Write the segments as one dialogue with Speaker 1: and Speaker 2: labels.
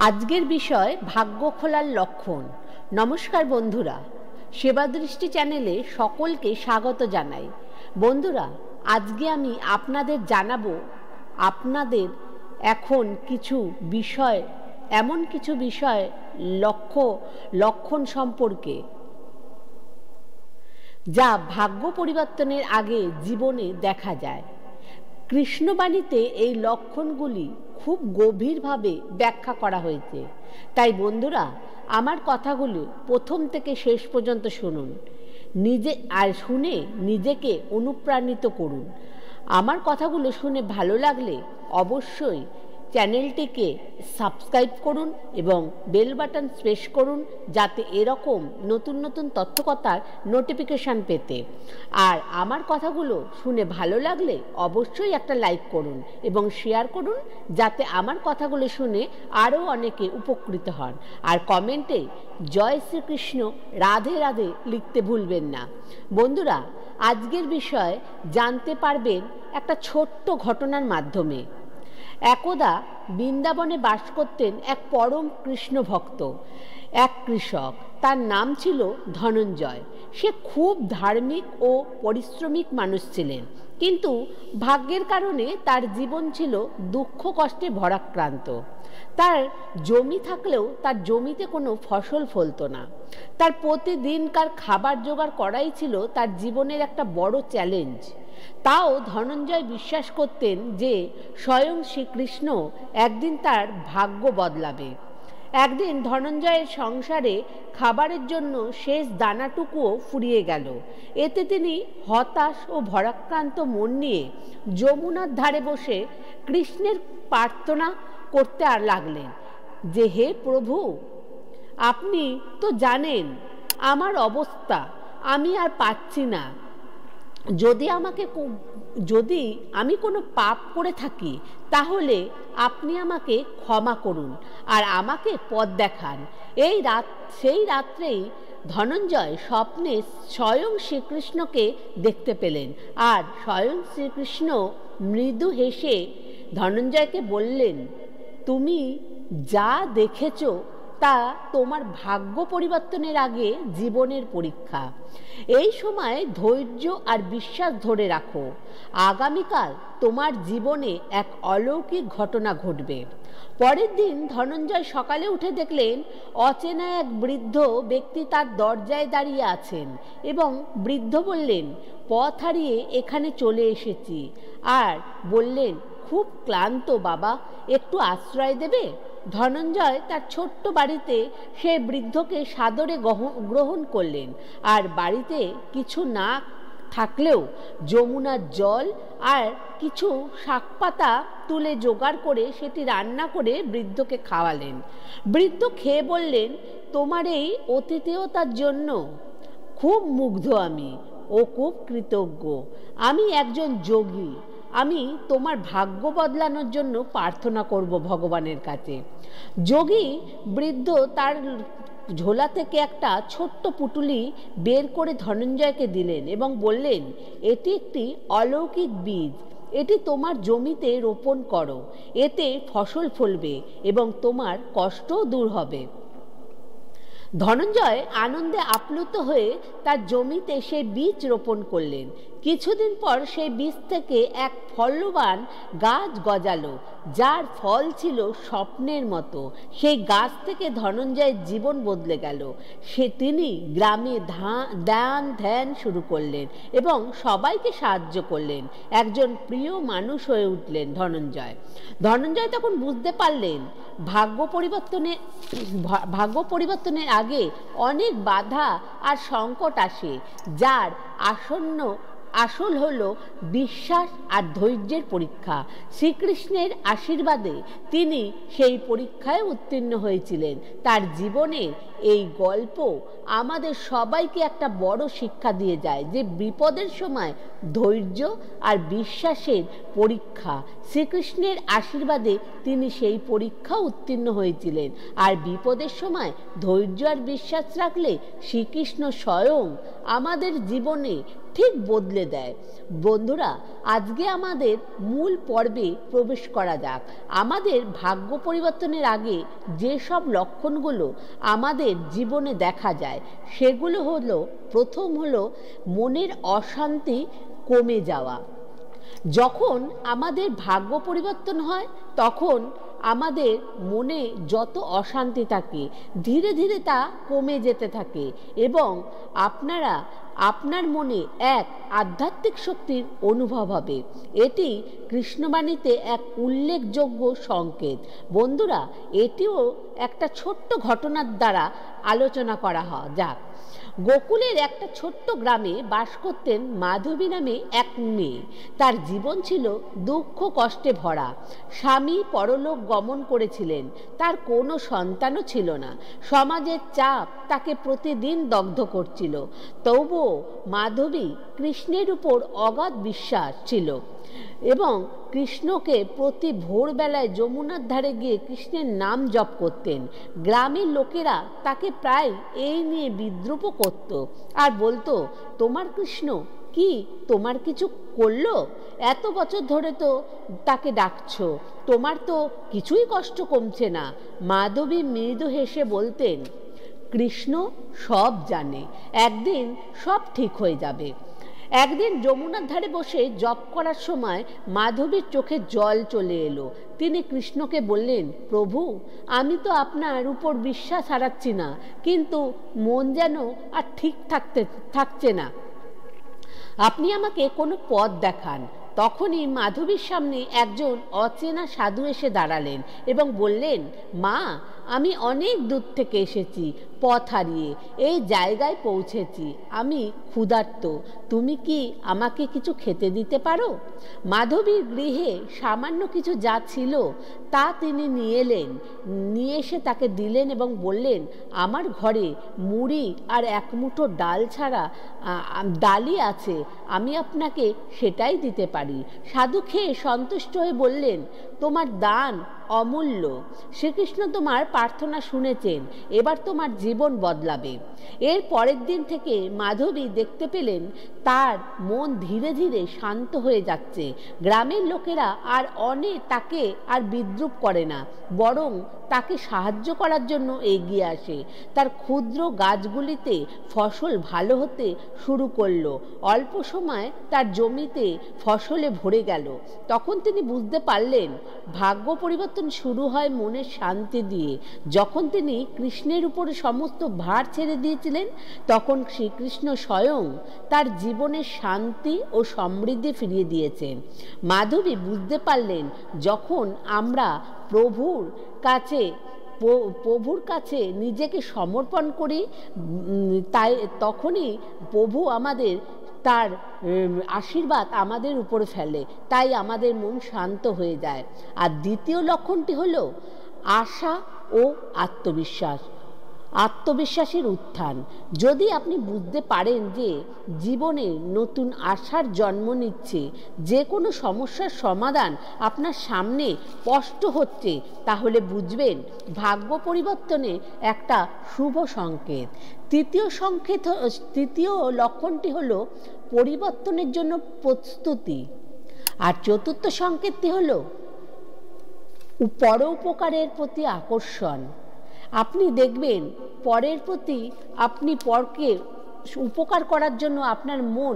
Speaker 1: আজকের বিষয় ভাগ্য খোলার লক্ষণ। নমস্কার বন্ধুরা, সেবা দৃষ্টি চ্যানেলে সকলকে স্বাগত জানাই। বন্ধুরা, আজকে আমি আপনাদের জানাবো আপনাদের এখন কিছু বিষয়, এমন কিছু বিষয় লক্ষণ সম্পর্কে যা ভাগ্য পরিবর্তনের আগে জীবনে দেখা যায়। কৃষ্ণবাণীতে এই লক্ষণগুলি খুব গভীরভাবে ব্যাখ্যা করা হয়েছে। তাই বন্ধুরা, আমার কথাগুলো প্রথম থেকে শেষ পর্যন্ত শুনুন, শুনে নিজেকে অনুপ্রাণিত করুন। আমার কথাগুলো শুনে ভালো লাগলে অবশ্যই চ্যানেলটিকে সাবস্ক্রাইব করুন এবং বেল বাটন প্রেস করুন, যাতে এরকম নতুন নতুন তথ্যকথার নোটিফিকেশান পেতে। আর আমার কথাগুলো শুনে ভালো লাগলে অবশ্যই একটা লাইক করুন এবং শেয়ার করুন, যাতে আমার কথাগুলো শুনে আরও অনেকে উপকৃত হন। আর কমেন্টে জয় শ্রীকৃষ্ণ, রাধে রাধে লিখতে ভুলবেন না। বন্ধুরা, আজকের বিষয় জানতে পারবেন একটা ছোট্ট ঘটনার মাধ্যমে। একদা বৃন্দাবনে বাস করতেন এক পরম কৃষ্ণ ভক্ত, এক কৃষক। তার নাম ছিল ধনঞ্জয়। সে খুব ধার্মিক ও পরিশ্রমিক মানুষ ছিলেন, কিন্তু ভাগ্যের কারণে তার জীবন ছিল দুঃখ কষ্টে ভরাক্রান্ত। তার জমি থাকলেও তার জমিতে কোনো ফসল ফলতো না। তার প্রতিদিনকার খাবার জোগাড় করাই ছিল তার জীবনের একটা বড় চ্যালেঞ্জ। তাও ধনঞ্জয় বিশ্বাস করতেন যে স্বয়ং শ্রীকৃষ্ণ একদিন তার ভাগ্য বদলাবে। একদিন ধনঞ্জয়ের সংসারে খাবারের জন্য শেষ দানাটুকুও ফুরিয়ে গেল। এতে তিনি হতাশ ও ভরাক্রান্ত মন নিয়ে যমুনার ধারে বসে কৃষ্ণের প্রার্থনা করতে লাগলেন যে, হে প্রভু, আপনি তো জানেন আমার অবস্থা, আমি আর পাচ্ছি না। যদি আমি কোনো পাপ করে থাকি, তাহলে আপনি আমাকে ক্ষমা করুন আর আমাকে পথ দেখান। সেই রাত্রেই ধনঞ্জয় স্বপ্নে স্বয়ং শ্রীকৃষ্ণকে দেখতে পেলেন। আর স্বয়ং শ্রীকৃষ্ণ মৃদু হেসে ধনঞ্জয়কে বললেন, তুমি যা দেখেছ তা তোমার ভাগ্য পরিবর্তনের আগে জীবনের পরীক্ষা। এই সময় ধৈর্য আর বিশ্বাস ধরে রাখো। আগামীকাল তোমার জীবনে এক অলৌকিক ঘটনা ঘটবে। পরের দিন ধনঞ্জয় সকালে উঠে দেখলেন অচেনা এক বৃদ্ধ ব্যক্তি তার দরজায় দাঁড়িয়ে আছেন এবং বৃদ্ধ বললেন, পথ হারিয়ে এখানে চলে এসেছি। আর বললেন, খুব ক্লান্ত বাবা, একটু আশ্রয় দেবে? ধনঞ্জয় তার ছোট্ট বাড়িতে সে বৃদ্ধকে সাদরে গ্রহণ করলেন। আর বাড়িতে কিছু না থাকলেও যমুনার জল আর কিছু শাকপাতা তুলে জোগাড় করে সেটি রান্না করে বৃদ্ধকে খাওয়ালেন। বৃদ্ধ খেয়ে বললেন, তোমার এই আতিথেয়তার জন্য খুব মুগ্ধ আমি ও খুব কৃতজ্ঞ। আমি একজন যোগী। আমি তোমার ভাগ্য বদলানোর জন্য প্রার্থনা করব ভগবানের কাছে। যোগী বৃদ্ধ তার ঝোলা থেকে একটা ছোট্ট পুটুলি বের করে ধনঞ্জয়কে দিলেন এবং বললেন, এটি একটি অলৌকিক বীজ। এটি তোমার জমিতে রোপণ করো। এতে ফসল ফলবে এবং তোমার কষ্টও দূর হবে। ধনঞ্জয় আনন্দে আপ্লুত হয়ে তার জমিতে সেই বীজ রোপণ করলেন। কিছুদিন পর সেই বীজ থেকে এক ফলবান গাছ গজালো, যার ফল ছিল স্বপ্নের মতো। সেই গাছ থেকে ধনঞ্জয়ের জীবন বদলে গেল। তিনি গ্রামে দান ধ্যান শুরু করলেন এবং সবাইকে সাহায্য করলেন। একজন প্রিয় মানুষ হয়ে উঠলেন ধনঞ্জয় তখন বুঝতে পারলেন ভাগ্য পরিবর্তনের আগে অনেক বাধা আর সংকট আসে, যার আসল হলো বিশ্বাস আর ধৈর্যের পরীক্ষা। শ্রীকৃষ্ণের আশীর্বাদে তিনি সেই পরীক্ষায় উত্তীর্ণ হয়েছিলেন। তার জীবনের এই গল্প আমাদের সবাইকে একটা বড় শিক্ষা দিয়ে যায় যে বিপদের সময় ধৈর্য আর বিশ্বাসের পরীক্ষা। শ্রীকৃষ্ণের আশীর্বাদে তিনি সেই পরীক্ষা উত্তীর্ণ হয়েছিলেন। আর বিপদের সময় ধৈর্য আর বিশ্বাস রাখলে শ্রীকৃষ্ণ স্বয়ং আমাদের জীবনে ঠিক বদলে দেয়। বন্ধুরা, আজকে আমাদের মূল পর্বে প্রবেশ করা যাক। আমাদের ভাগ্য পরিবর্তনের আগে যেসব লক্ষণগুলো আমাদের জীবনে দেখা যায় সেগুলো হলো, প্রথম হলো মনের অশান্তি কমে যাওয়া। যখন আমাদের ভাগ্য পরিবর্তন হয় তখন আমাদের মনে যত অশান্তি থাকে ধীরে ধীরে তা কমে যেতে থাকে এবং আপনার মনে এক আধ্যাত্মিক শক্তির অনুভব হবে। এটি কৃষ্ণবাণীতে এক উল্লেখযোগ্য সংকেত। বন্ধুরা, এটিও একটা ছোট্ট ঘটনার দ্বারা আলোচনা করা যাক। গোকুলের একটা ছোট্ট গ্রামে বাস করতেন মাধবী নামে এক মেয়ে। তার জীবন ছিল দুঃখ কষ্টে ভরা। স্বামী পরলোক গমন করেছিলেন, তার কোনো সন্তানও ছিল না। সমাজের চাপ তাকে প্রতিদিন দগ্ধ করছিল। তবুও মাধবী কৃষ্ণের উপর অগাধ বিশ্বাস ছিল এবং কৃষ্ণকে প্রতি ভোরবেলায় যমুনার ধারে গিয়ে কৃষ্ণের নাম জপ করতেন। গ্রামের লোকেরা তাকে প্রায় এই নিয়ে বিদ্রূপ করত আর বলতো, তোমার কৃষ্ণ কি তোমার কিছু করলো? এত বছর ধরে তো তাকে ডাকছো, তোমার তো কিছুই কষ্ট কমছে না। মাধবী মৃদু হেসে বলতেন, কৃষ্ণ সব জানে, একদিন সব ঠিক হয়ে যাবে। একদিন যমুনার ধারে বসে জপ করার সময় মাধবীর চোখে জল চলে এলো। তিনি কৃষ্ণকে বললেন, প্রভু, আমি তো আপনার উপর বিশ্বাস হারাচ্ছি না, কিন্তু মন যেন আর ঠিক থাকছে না। আপনি আমাকে কোনো পথ দেখান। তখনই মাধবীর সামনে একজন অচেনা সাধু এসে দাঁড়ালেন এবং বললেন, মা, আমি অনেক দূর থেকে এসেছি, পথ হারিয়ে এই জায়গায় পৌঁছেছি। আমি ক্ষুধার্ত, তুমি কি আমাকে কিছু খেতে দিতে পারো? মাধবীর গৃহে সামান্য কিছু যা ছিল তা তিনি নিয়ে এসে তাকে দিলেন এবং বললেন, আমার ঘরে মুড়ি আর এক মুঠো ডাল ছাড়া ডালই আছে, আমি আপনাকে সেটাই দিতে পারি। সাধু খেয়ে সন্তুষ্ট হয়ে বললেন, তোমার দান অমূল্য। শ্রীকৃষ্ণ তোমার প্রার্থনা শুনেছেন, এবার তোমার জীবন বদলাবে। এর পরের দিন থেকে মাধবী দেখতে পেলেন তার মন ধীরে ধীরে শান্ত হয়ে যাচ্ছে। গ্রামের লোকেরা তাকে আর বিদ্রূপ করে না, বরং তাকে সাহায্য করার জন্য এগিয়ে আসে। তার ক্ষুদ্র গাছগুলিতে ফসল ভালো হতে শুরু করলো। অল্প সময় তার জমিতে ফসলে ভরে গেল। তখন তিনি বুঝতে পারলেন ভাগ্য পরিবর্তন শুরু হয় মনের শান্তি দিয়ে। যখন তিনি কৃষ্ণের উপরে সমস্ত ভার ছেড়ে দিয়েছিলেন তখন শ্রীকৃষ্ণ স্বয়ং তার জীবনের শান্তি ও সমৃদ্ধি ফিরিয়ে দিয়েছেন। মাধবী বুঝতে পারলেন যখন আমরা প্রভুর কাছে নিজেকে সমর্পণ করি তখনই প্রভু তার আশীর্বাদ আমাদের উপরে ফেলে, তাই আমাদের মন শান্ত হয়ে যায়। আর দ্বিতীয় লক্ষণটি হলো আশা ও আত্মবিশ্বাসের উত্থান। যদি আপনি বুঝতে পারেন যে জীবনে নতুন আশার জন্ম নিচ্ছে, যে কোনো সমস্যার সমাধান আপনার সামনে স্পষ্ট হচ্ছে, তাহলে বুঝবেন ভাগ্য পরিবর্তনে একটা শুভ সংকেত। তৃতীয় লক্ষণটি হলো পরিবর্তনের জন্য প্রস্তুতি। আর চতুর্থ সংকেতটি হলো পরোপকারের প্রতি আকর্ষণ। আপনি দেখবেন পরের প্রতি আপনি পরকে উপকার করার জন্য আপনার মন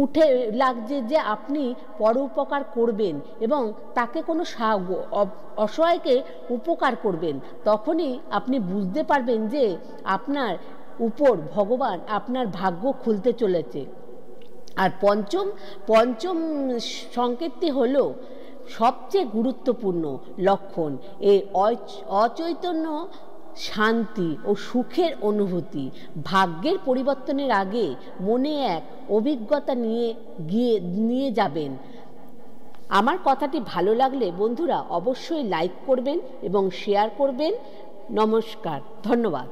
Speaker 1: উঠে লাগছে যে আপনি পরোপকার করবেন এবং তাকে কোনো অসহায়কে উপকার করবেন। তখনই আপনি বুঝতে পারবেন যে আপনার উপর ভগবান আপনার ভাগ্য খুলতে চলেছে। আর পঞ্চম সংকেতটি হলো সবচেয়ে গুরুত্বপূর্ণ লক্ষণ, এই অচৈতন্য শান্তি ও সুখের অনুভূতি। ভাগ্যের পরিবর্তনের আগে মনে এক অভিজ্ঞতা নিয়ে যাবেন। আমার কথাটি ভালো লাগলে বন্ধুরা অবশ্যই লাইক করবেন এবং শেয়ার করবেন। নমস্কার, ধন্যবাদ।